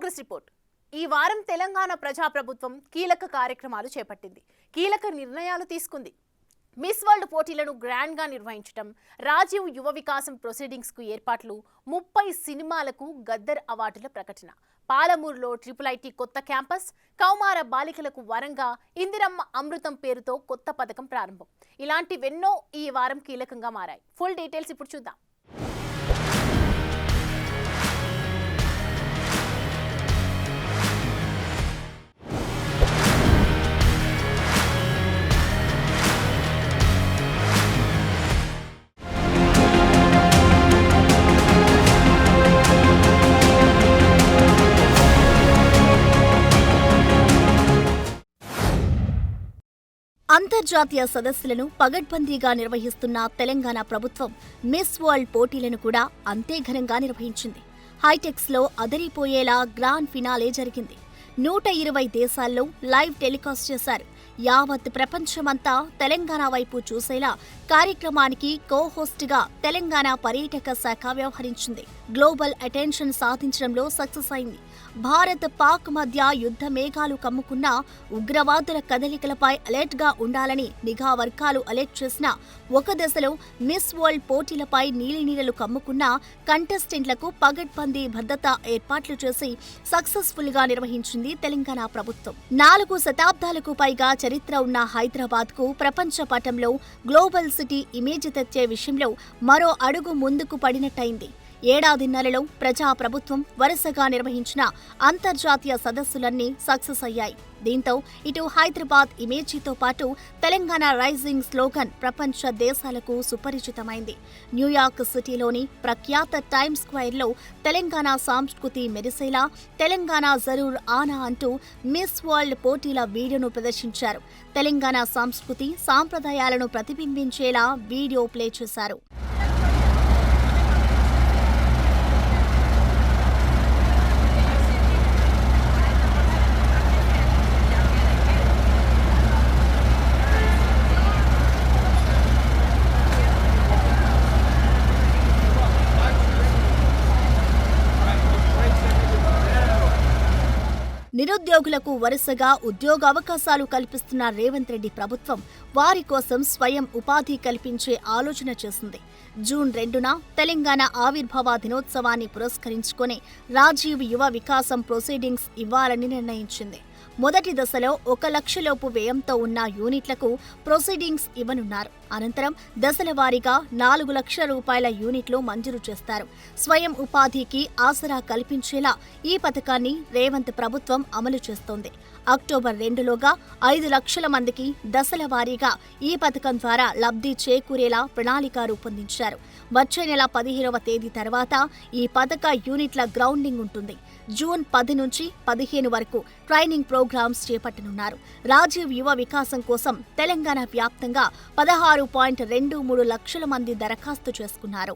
Progress report. ఈ వారం తెలంగాణ ప్రజాప్రభుత్వం కీలక కార్యక్రమాలు చేపట్టింది, కీలక నిర్ణయాలు తీసుకుంది. మిస్ వరల్డ్ పోటీలను గ్రాండ్ గా నిర్వహించడం, రాజీవ్ యువ వికాసం ప్రొసీడింగ్స్ కు ఏర్పాట్లు, 30 సినిమాలకు గద్దర్ అవార్డుల ప్రకటన, పాలమూరులో IIIT కొత్త క్యాంపస్, కౌమార బాలికలకు వరంగా ఇందిరమ్మ అమృతం పేరుతో కొత్త పథకం ప్రారంభం. ఇలాంటివెన్నో ఈ వారం కీలకంగా మారాయి. ఫుల్ డీటెయిల్స్ ఇప్పుడు చూద్దాం. అంతర్జాతీయ సదస్సులను పగడ్బందీగా నిర్వహిస్తున్న తెలంగాణ ప్రభుత్వం మిస్ వరల్డ్ పోటీలను కూడా అంతే ఘనంగా నిర్వహించింది. హైటెక్స్లో అదరిపోయేలా గ్రాండ్ ఫినాలే జరిగింది. 120 దేశాల్లో లైవ్ టెలికాస్ట్ చేశారు. యావత్ ప్రపంచమంతా తెలంగాణ వైపు చూసేలా కార్యక్రమానికి కో-హోస్ట్గా తెలంగాణ పర్యాటక శాఖ వ్యవహరించింది. గ్లోబల్ అటెన్షన్ సాధించడంలో సక్సెస్ అయింది. భారత్ పాక్ మధ్య యుద్ధ మేఘాలు కమ్ముకున్న ఉగ్రవాదుల కదలికలపై అలర్ట్గా ఉండాలని నిఘా వర్గాలు అలర్ట్ చేసిన ఒక దశలో మిస్ వరల్డ్ పోటీలపై నీలినీడలు కమ్ముకున్న కంటెస్టెంట్లకు పగడ్బందీ భద్రతా ఏర్పాట్లు చేసి సక్సెస్ఫుల్గా నిర్వహించింది తెలంగాణ ప్రభుత్వం. 4 శతాబ్దాలకు పైగా చరిత్ర ఉన్న హైదరాబాద్కు ప్రపంచ పటంలో గ్లోబల్ సిటీ ఇమేజ్ తెచ్చే విషయంలో మరో అడుగు ముందుకు పడినట్టయింది. ఏడాదిన్నరలో ప్రజాప్రభుత్వం వరుసగా నిర్వహించిన అంతర్జాతీయ సదస్సులన్నీ సక్సెస్ అయ్యాయి. దీంతో ఇటు హైదరాబాద్ ఇమేజీతో పాటు తెలంగాణ రైజింగ్ స్లోగన్ ప్రపంచ దేశాలకు సుపరిచితమైంది. న్యూయార్క్ సిటీలోని ప్రఖ్యాత టైమ్ స్క్వేర్లో తెలంగాణ సంస్కృతి మెరిసేలా తెలంగాణ జరూర్ ఆనా అంటూ మిస్ వరల్డ్ పోటీల వీడియోను ప్రదర్శించారు. తెలంగాణ సంస్కృతి సాంప్రదాయాలను ప్రతిబింబించేలా వీడియో ప్లే చేశారు. నిరుద్యోగులకు వరుసగా ఉద్యోగ అవకాశాలు కల్పిస్తున్న రేవంత్ రెడ్డి ప్రభుత్వం వారి కోసం స్వయం ఉపాధి కల్పించే ఆలోచన చేసింది. జూన్ 2న తెలంగాణ ఆవిర్భావ దినోత్సవాన్ని పురస్కరించుకొని రాజీవ్ యువ వికాసం ప్రొసీడింగ్స్ ఇవ్వాలని నిర్ణయించింది. మొదటి దశలో 1 లక్షలోపు వ్యయంతో ఉన్న యూనిట్లకు ప్రొసీడింగ్స్ ఇవ్వనున్నారు. అనంతరం దశల వారీగా 4 లక్షల రూపాయల యూనిట్లు మంజూరు చేస్తారు. స్వయం ఉపాధికి ఆసరా కల్పించేలా ఈ పథకాన్ని రేవంత్ ప్రభుత్వం అమలు చేస్తోంది. అక్టోబర్ 2లోగా 5 లక్షల మందికి దశల వారీగా ఈ పథకం ద్వారా లబ్ధి చేకూరేలా ప్రణాళిక రూపొందించారు. వచ్చే నెల 15వ తేదీ తర్వాత ఈ పథక యూనిట్ల గ్రౌండింగ్ ఉంటుంది. జూన్ 10 నుంచి 15 వరకు ట్రైనింగ్ ప్రోగ్రామ్స్ చేపట్టనున్నారు. రాజీవ్ యువ వికాసం కోసం తెలంగాణ వ్యాప్తంగా 16.23 లక్షల మంది దరఖాస్తు చేసుకున్నారు.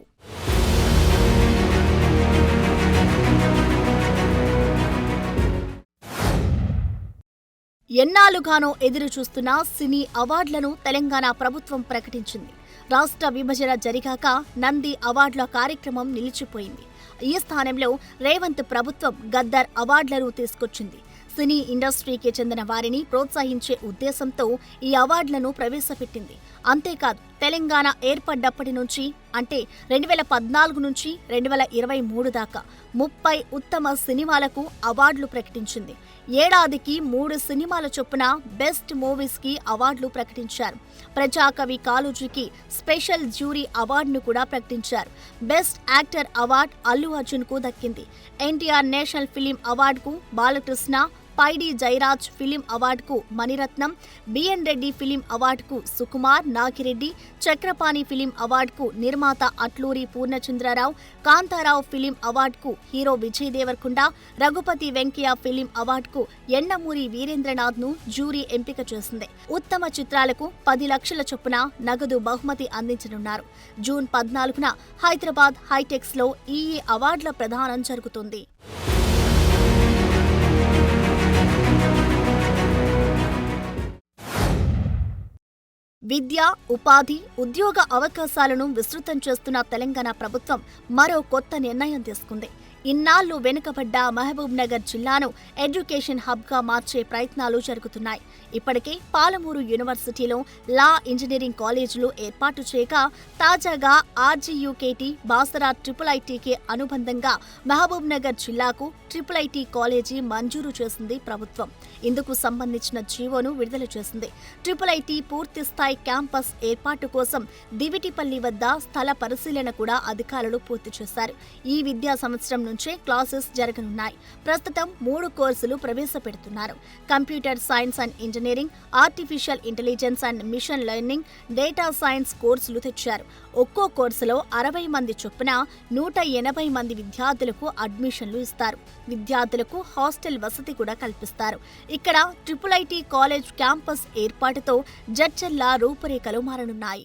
ఎన్నాళ్లుగానో ఎదురు చూస్తున్న సినీ అవార్డులను తెలంగాణ ప్రభుత్వం ప్రకటించింది. రాష్ట్ర విభజన జరిగాక నంది అవార్డుల కార్యక్రమం నిలిచిపోయింది. ఈ స్థానంలో రేవంత్ ప్రభుత్వం గద్దర్ అవార్డులను తీసుకొచ్చింది. సినీ ఇండస్ట్రీకి చెందిన వారిని ప్రోత్సహించే ఉద్దేశంతో ఈ అవార్డులను ప్రవేశపెట్టింది. అంతేకాదు తెలంగాణ ఏర్పడ్డప్పటి నుంచి అంటే 2014 నుంచి 2023 దాకా 30 ఉత్తమ సినిమాలకు అవార్డులు ప్రకటించింది. ఏడాదికి 3 సినిమాల చొప్పున బెస్ట్ మూవీస్కి అవార్డులు ప్రకటించారు. ప్రజాకవి కాళోజీకి స్పెషల్ జ్యూరీ అవార్డును కూడా ప్రకటించారు. బెస్ట్ యాక్టర్ అవార్డు అల్లు అర్జున్కు దక్కింది. ఎన్టీఆర్ నేషనల్ ఫిలిం అవార్డుకు బాలకృష్ణ, పైడి జయరాజ్ ఫిలిం అవార్డుకు మణిరత్నం, బిఎన్ రెడ్డి ఫిలిం అవార్డుకు సుకుమార్, నాగిరెడ్డి, చక్రపాణి ఫిలిం అవార్డుకు నిర్మాత అట్లూరి పూర్ణచంద్రరావు, కాంతారావు ఫిలిం అవార్డుకు హీరో విజయ్ దేవరకొండ, రఘుపతి వెంకయ్య ఫిలిం అవార్డుకు యండమూరి వీరేంద్రనాథ్ను జ్యూరీ ఎంపిక చేసింది. ఉత్తమ చిత్రాలకు 10 లక్షల చొప్పున నగదు బహుమతి అందించనున్నారు. జూన్ 14న హైదరాబాద్ హైటెక్స్లో ఈ అవార్డుల ప్రదానం జరుగుతుంది. విద్య, ఉపాధి, ఉద్యోగ అవకాశాలను విస్తృతం చేస్తున్న తెలంగాణ ప్రభుత్వం మరో కొత్త నిర్ణయం తీసుకుంది. ఇన్నాళ్లు వెనుకబడ్డ మహబూబ్ నగర్ జిల్లాను ఎడ్యుకేషన్ హబ్గా మార్చే ప్రయత్నాలు జరుగుతున్నాయి. ఇప్పటికే పాలమూరు యూనివర్సిటీలో లా, ఇంజనీరింగ్ కాలేజీలు ఏర్పాటు చేయగా తాజాగా RGUKT, బాసరా IIITకి అనుబంధంగా మహబూబ్ నగర్ జిల్లాకు IIIT కాలేజీ మంజూరు చేసింది ప్రభుత్వం. ఇందుకు సంబంధించిన జీవోను విడుదల చేసింది. IIIT పూర్తి స్థాయి క్యాంపస్ ఏర్పాటు కోసం దివిటిపల్లి వద్ద స్థల పరిశీలన కూడా అధికారులు పూర్తి చేశారు. ఈ విద్యా సంవత్సరం నుంచే క్లాసెస్ జరగనున్నాయి. ప్రస్తుతం 3 కోర్సులు ప్రవేశపెడుతున్నారు. Computer science and engineering, artificial intelligence and machine learning, data science కోర్సులు తెచ్చారు. ఒక్కో కోర్సులో 60 మంది చొప్పున 180 మంది విద్యార్థులకు అడ్మిషన్లు ఇస్తారు. విద్యార్థులకు హాస్టల్ వసతి కూడా కల్పిస్తారు. ఇక్కడ IIIT కాలేజ్ క్యాంపస్ ఏర్పాటుతో జడ్చర్ల రూపురేఖలు మారనున్నాయి.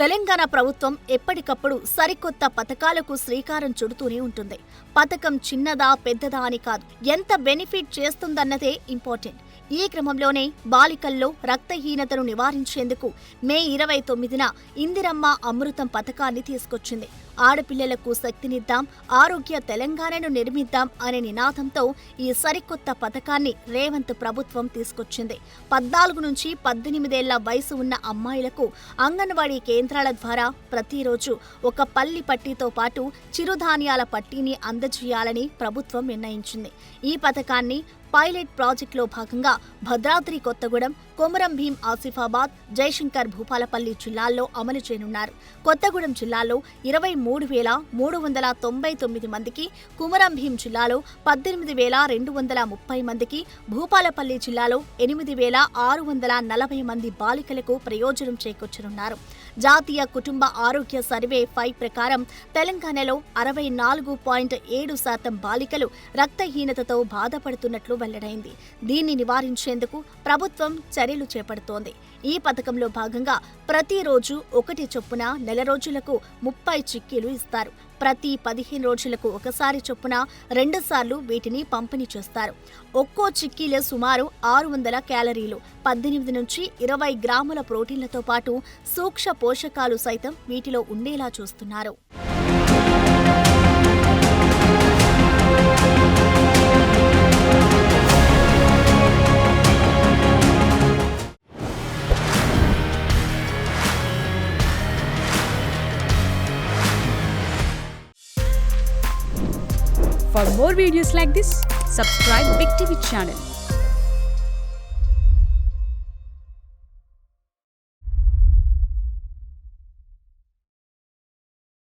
తెలంగాణ ప్రభుత్వం ఎప్పటికప్పుడు సరికొత్త పథకాలకు శ్రీకారం చుడుతూనే ఉంటుంది. పథకం చిన్నదా పెద్దదా అని కాదు, ఎంత బెనిఫిట్ చేస్తుందన్నదే ఇంపార్టెంట్. ఈ క్రమంలోనే బాలికల్లో రక్తహీనతను నివారించేందుకు మే 29న ఇందిరమ్మ అమృతం పథకాన్ని తీసుకొచ్చింది. ఆడపిల్లలకు శక్తినిద్దాం, ఆరోగ్య తెలంగాణను నిర్మిద్దాం అనే నినాదంతో ఈ సరికొత్త పథకాన్ని రేవంత్ ప్రభుత్వం తీసుకొచ్చింది. 14 నుంచి 18 ఏళ్ల వయసు ఉన్న అమ్మాయిలకు అంగన్వాడీ కేంద్రాల ద్వారా ప్రతిరోజు ఒక పల్లి పట్టీతో పాటు చిరుధాన్యాల పట్టీని అందజేయాలని ప్రభుత్వం నిర్ణయించింది. ఈ పథకాన్ని పైలట్ ప్రాజెక్టులో భాగంగా భద్రాద్రి కొత్తగూడెం, కొమురం భీం ఆసిఫాబాద్, జయశంకర్ భూపాలపల్లి జిల్లాల్లో అమలు చేయనున్నారు. కొత్తగూడెం జిల్లాలో 23,399 మందికి, కొమురం భీం జిల్లాలో 18,230 మందికి, భూపాలపల్లి జిల్లాలో 8,640 మంది బాలికలకు ప్రయోజనం చేకూర్చనున్నారు. జాతీయ కుటుంబ ఆరోగ్య సర్వే 5 ప్రకారం తెలంగాణలో 64.7% బాలికలు రక్తహీనతతో బాధపడుతున్నట్లు వెల్లడైంది. దీన్ని నివారించేందుకు ప్రభుత్వం చర్యలు చేపడుతోంది. ఈ పథకంలో భాగంగా ప్రతిరోజు 1 చొప్పున నెల రోజులకు 30 చిక్కీలు ఇస్తారు. ప్రతి 15 రోజులకు ఒకసారి చొప్పున 2 సార్లు వీటిని పంపిణీ చేస్తారు. ఒక్కో చిక్కీలో సుమారు 600 క్యాలరీలు, 18 నుంచి 20 గ్రాముల ప్రోటీన్లతో పాటు సూక్ష్మ పోషకాలు సైతం వీటిలో ఉండేలా చూస్తున్నారు. For more videos like this, subscribe Big TV channel.